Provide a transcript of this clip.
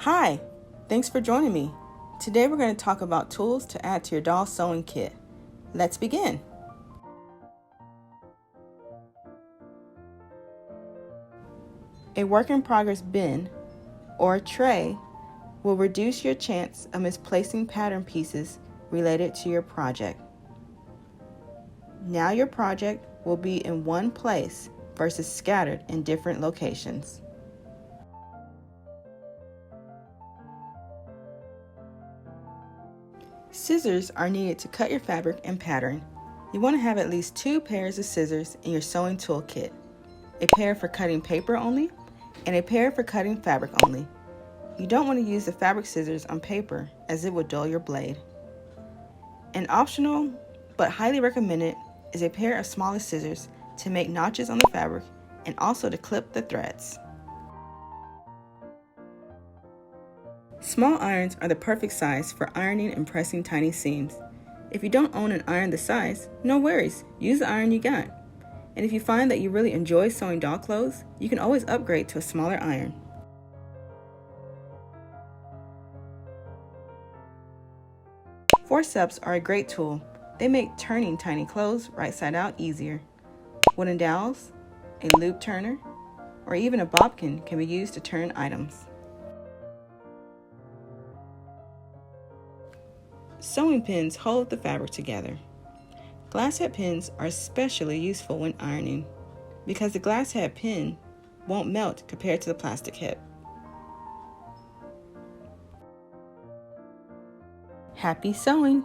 Hi, thanks for joining me. Today we're going to talk about tools to add to your doll sewing kit. Let's begin. A work in progress bin or tray will reduce your chance of misplacing pattern pieces related to your project. Now your project will be in one place versus scattered in different locations. Scissors are needed to cut your fabric and pattern. You want to have at least 2 pairs of scissors in your sewing tool kit. A pair for cutting paper only and a pair for cutting fabric only. You don't want to use the fabric scissors on paper as it will dull your blade. An optional but highly recommended is a pair of smaller scissors to make notches on the fabric and also to clip the threads. Small irons are the perfect size for ironing and pressing tiny seams. If you don't own an iron this size, no worries, use the iron you got. And if you find that you really enjoy sewing doll clothes, you can always upgrade to a smaller iron. Forceps are a great tool. They make turning tiny clothes right side out easier. Wooden dowels, a loop turner, or even a bobbin can be used to turn items. Sewing pins hold the fabric together. Glass head pins are especially useful when ironing because the glass head pin won't melt compared to the plastic head. Happy sewing!